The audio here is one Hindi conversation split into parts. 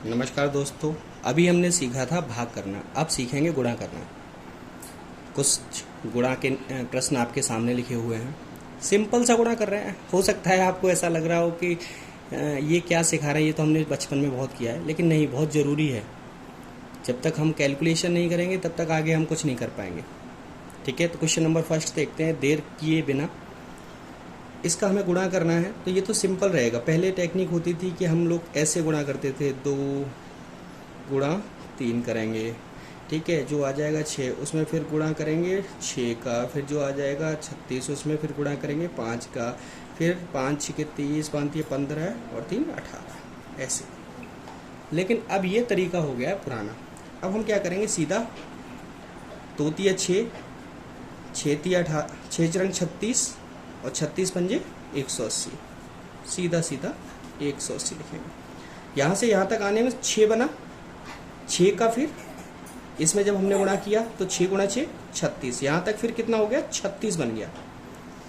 नमस्कार दोस्तों। अभी हमने सीखा था भाग करना, अब सीखेंगे गुणा करना। कुछ गुणा के प्रश्न आपके सामने लिखे हुए हैं। सिंपल सा गुणा कर रहे हैं। हो सकता है आपको ऐसा लग रहा हो कि ये क्या सिखा रहे हैं, ये तो हमने बचपन में बहुत किया है, लेकिन नहीं, बहुत ज़रूरी है। जब तक हम कैलकुलेशन नहीं करेंगे तब तक आगे हम कुछ नहीं कर पाएंगे। ठीक है, तो क्वेश्चन नंबर फर्स्ट देखते हैं। देर किए बिना इसका हमें गुणा करना है, तो ये तो सिंपल रहेगा। पहले टेक्निक होती थी कि हम लोग ऐसे गुणा करते थे, 2 गुणा 3 करेंगे। ठीक है, जो आ जाएगा 6, उसमें फिर गुणा करेंगे 6 का, फिर जो आ जाएगा 36, उसमें फिर गुणा करेंगे 5 का, फिर 5 6 के 30, 5 ये 15 और 3 18, ऐसे। लेकिन अब ये तरीका हो गया है पुराना। अब हम क्या करेंगे, सीधा 2 तिया 6, 6 तिया 6 रंग 36 और 36 पंजे 180, सीधा सीधा 180 लिखेंगे। यहाँ से यहाँ तक आने में 6 बना, 6 का फिर इसमें जब हमने गुणा किया तो 6 गुणा 6 36, यहाँ तक फिर कितना हो गया, 36 बन गया।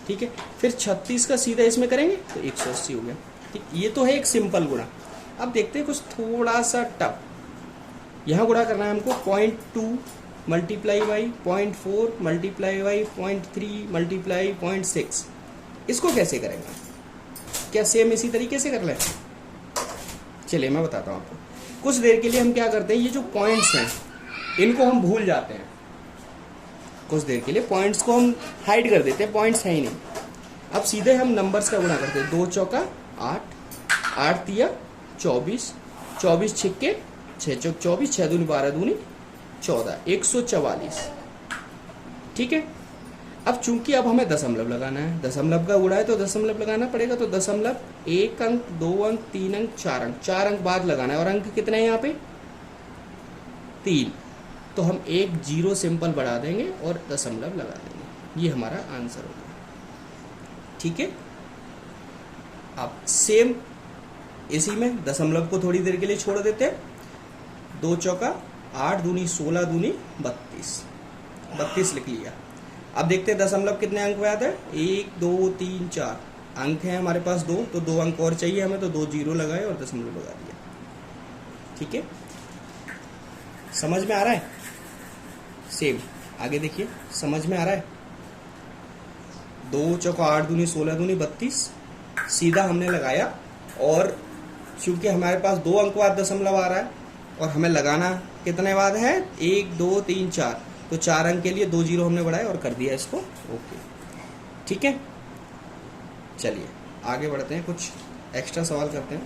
ठीक है, फिर 36 का सीधा इसमें करेंगे तो 180 हो गया। ठीक, ये तो है एक सिंपल गुणा। अब देखते हैं कुछ थोड़ा सा टफ। यहाँ गुणा करना है हमको 0.2 multiply by 0.4 multiply by 0.3 multiply 0.6। इसको कैसे करेंगे? क्या सेम इसी तरीके से कर लें? चलिए मैं बताता हूँ आपको। कुछ देर के लिए हम क्या करते हैं, ये जो पॉइंट्स हैं इनको हम भूल जाते हैं। कुछ देर के लिए पॉइंट्स को हम हाइड कर देते हैं, पॉइंट्स है ही नहीं। अब सीधे हम नंबर्स का गुणा करते हैं। 2 चौका 8, 8 तिया 24, 24 छिक्के 6 चौक 24, 6 दूनी 12 दूनी 14, 144। ठीक है, अब चूंकि अब हमें दशमलव लगाना है, दशमलव का गुणा है तो दशमलव लगाना पड़ेगा। तो दशमलव 1 अंक 2 अंक 3 अंक 4 अंक, 4 अंक बाद लगाना है। और अंक कितने हैं यहाँ पे? 3। तो हम एक 0 सिंपल बढ़ा देंगे और दशमलव लगा देंगे। ये हमारा आंसर होगा। ठीक है, अब सेम इसी में दशमलव को थोड़ी देर के लिए छोड़ देते हैं। 2 चौका 8 दूनी 16 दूनी 32, 32 लिख लिया। अब देखते हैं दशमलव कितने अंक में आता है। 1 2 3 4 अंक है हमारे पास 2, तो 2 अंक और चाहिए हमें, तो 2 0 लगाए और दशमलव लगा दिया। ठीक है, समझ में आ रहा है? सेम आगे देखिए, समझ में आ रहा है। 2 चौका 8 दूनी 16 दूनी 32 सीधा हमने लगाया। और चूंकि हमारे पास 2 अंक बाद दशमलव आ रहा है और हमें लगाना कितने बाद है, 1 2 3 4, तो 4 अंक के लिए 2 0 हमने बढ़ाया और कर दिया इसको ओके। ठीक है, चलिए आगे बढ़ते हैं, कुछ एक्स्ट्रा सवाल करते हैं।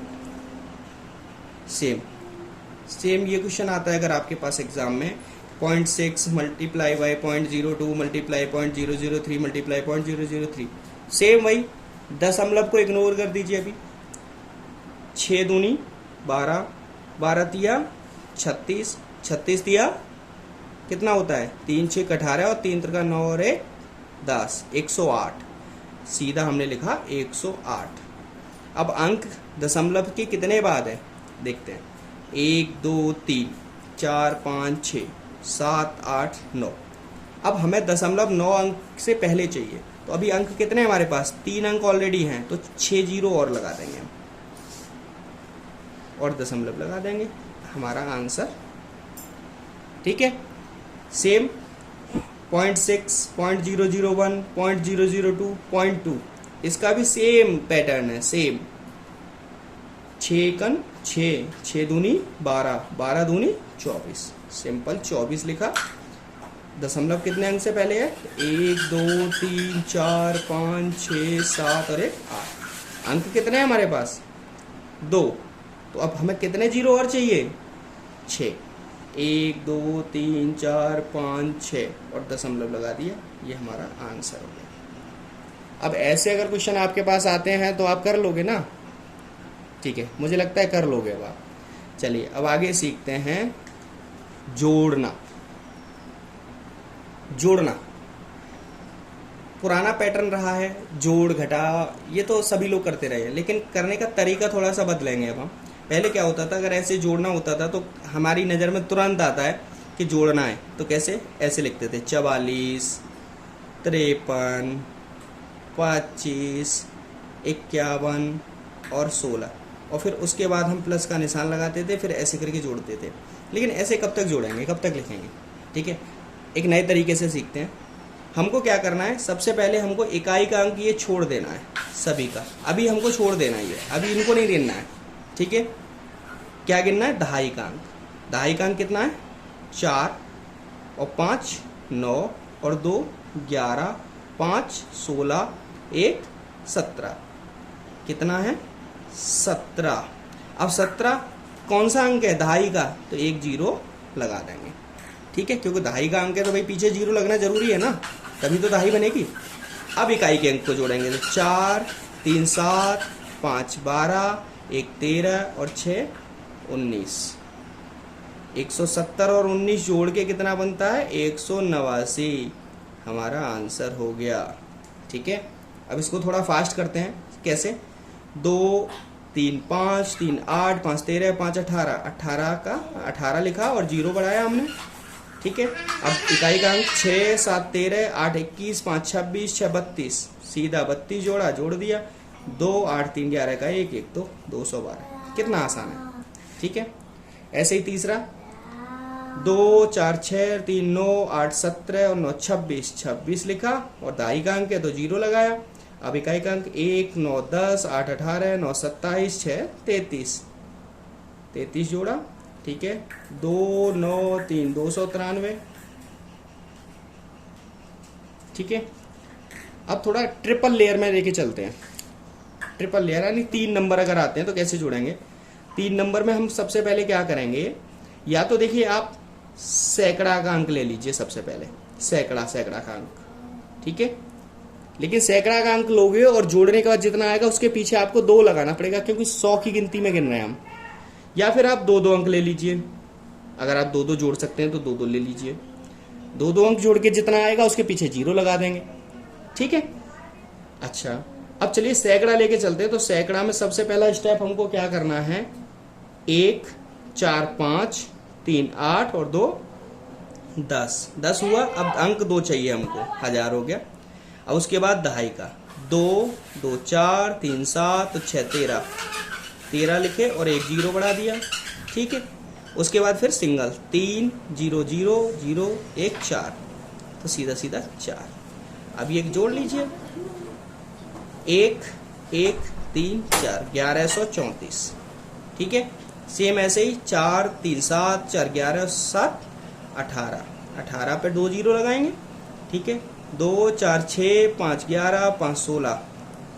सेम ये क्वेश्चन आता है अगर आपके पास एग्जाम में। 0.6 multiply by 0.02 multiply 0.003 multiply 0.003। Same वही, दशमलव को इग्नोर कर दीजिए। अभी 6 दूनी 12, 12 तिया 36, 36 तिया कितना होता है, 3 6 18 और 3 3 9 और 1 10, 108। सीधा हमने लिखा 108। अब अंक दशमलव के कितने बाद है देखते हैं। 1 2 3 4 5 6 7 8 9। अब हमें दशमलव 9 अंक से पहले चाहिए, तो अभी अंक कितने हमारे पास, 3 अंक ऑलरेडी हैं, तो 6 0 और लगा देंगे हम और दशमलव लगा देंगे, हमारा आंसर। ठीक है, सेम 0.6 0.001 0.002 0.2, इसका भी सेम पैटर्न है। सेम 6 6 6 दूनी 12, 12 दूनी 24, सिंपल 24 लिखा। दशमलव कितने अंक से पहले है, 1 2 3 4 5 6 7 और 1 8। अंक कितने हैं हमारे पास, 2। तो अब हमें कितने 0 और चाहिए, 6। 1 2 3 4 5 6 और दशमलव लगा दिया, ये हमारा आंसर हो गया। अब ऐसे अगर क्वेश्चन आपके पास आते हैं तो आप कर लोगे ना? ठीक है, मुझे लगता है कर लोगे अब आप। चलिए अब आगे सीखते हैं जोड़ना। जोड़ना पुराना पैटर्न रहा है, जोड़ घटा, ये तो सभी लोग करते रहे हैं, लेकिन करने का तरीका थोड़ा सा बदलेंगे अब हम। पहले क्या होता था, अगर ऐसे जोड़ना होता था तो हमारी नज़र में तुरंत आता है कि जोड़ना है, तो कैसे, ऐसे लिखते थे 44 53 25 51 और 16। और फिर उसके बाद हम प्लस का निशान लगाते थे, फिर ऐसे करके जोड़ते थे। लेकिन ऐसे कब तक जोड़ेंगे, कब तक लिखेंगे? ठीक है, एक नए तरीके से सीखते हैं। हमको क्या करना है, सबसे पहले हमको इकाई का अंक ये छोड़ देना है सभी का, अभी हमको छोड़ देना ही है, अभी इनको नहीं गिनना है। ठीक है, क्या गिनना है? दहाई का अंक। दहाई का अंक कितना है? 4 और 5 9 और 2 11, 5 16, 1 17। कितना है? 17। अब 17 कौन सा अंक है? दहाई का, तो एक जीरो लगा देंगे। ठीक है, क्योंकि दहाई का अंक है तो भाई पीछे जीरो लगना जरूरी है ना, तभी तो दहाई बनेगी। अब इकाई के अंक को जोड़ेंगे तो 4 3 7, 5 12, 1 13 और 6 19। 170 और 19 जोड़ के कितना बनता है? 189। हमारा आंसर हो गया। ठीक है, अब इसको थोड़ा फास्ट करते हैं। कैसे? 2 3 5 3 8 5 13 5 18, 18 का 18 लिखा और जीरो बढ़ाया हमने। ठीक है, अब इकाई का अंक 6 7 13, 8 21, 5 26, 6 32, सीधा 32 जोड़ा, जोड़ दिया। 2 8 3 11 का 1 1 तो 212। कितना आसान है। ठीक है, ऐसे ही तीसरा 2 4 6 3 9 8 17 और 9 26, 26 लिखा और दहाई का अंक है तो जीरो लगाया। अब इकाई का अंक 1 9 10 8 18 9 27 6 33, 33 जोड़ा। ठीक है, 2 9 3 293। ठीक है, अब थोड़ा ट्रिपल लेयर में लेके चलते हैं। ट्रिपल लेयर यानी 3 नंबर अगर आते हैं तो कैसे जोड़ेंगे? 3 नंबर में हम सबसे पहले क्या करेंगे, या तो देखिए आप सैकड़ा का अंक ले लीजिए सबसे पहले, सैकड़ा का अंक। ठीक है, लेकिन सैकड़ा का अंक लोगे और जोड़ने के बाद जितना आएगा उसके पीछे आपको 2 लगाना पड़ेगा, क्योंकि 100 की गिनती में गिन रहे हैं हम। या फिर आप 2 2 अंक ले लीजिए, अगर आप 2 2 जोड़ सकते हैं तो 2 2 ले लीजिए। 2 2 अंक जोड़ के जितना आएगा उसके पीछे जीरो लगा देंगे। ठीक है, अच्छा अब चलिए सैकड़ा लेके चलते हैं। तो सैकड़ा में सबसे पहला स्टेप हमको क्या करना है? 1 4 5 3 8 और 2 10, 10 हुआ। अब अंक 2 चाहिए हमको, 1000 हो गया। अब उसके बाद दहाई का 2 2 4 3 7 तो 6 13, 13 लिखे और एक जीरो बढ़ा दिया। ठीक है, उसके बाद फिर सिंगल 3 0 0 0 1 4, तो सीधा सीधा 4। अब ये जोड़ लीजिए 1 1 3 4, 1134। ठीक है, सेम ऐसे ही 4 3 7 4 11 7 18, 18 पे 2 जीरो लगाएंगे। ठीक है, 2 4 6 5 11 5 16,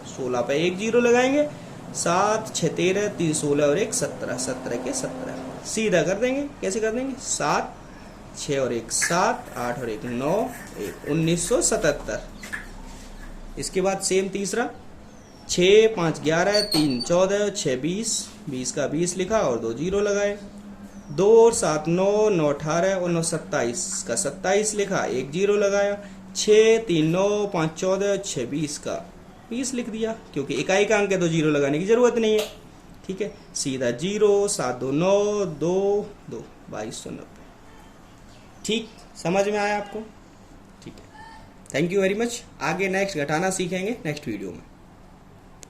16 पे एक जीरो लगाएंगे। 7 6 13 3 16 और 1 17, 17 के 17 सीधा कर देंगे। कैसे कर देंगे? 7 6 और 1 7, 8 और 1 9, 1 1977। इसके बाद सेम तीसरा 6 5 11 3 14 6 20, 20 का 20 लिखा और 2 जीरो लगाए। 2 और 7 9 9 18 और 9 27 का 27 लिखा, एक जीरो लगाया। 6 3 9 5 14 6 20 का 20 लिख दिया, क्योंकि इकाई का अंक है तो जीरो लगाने की जरूरत नहीं है। ठीक है, सीधा 0 7 2 9 2 2 2290। ठीक, समझ में आया आपको? ठीक है, थैंक यू वेरी मच। आगे नेक्स्ट घटाना सीखेंगे नेक्स्ट वीडियो में।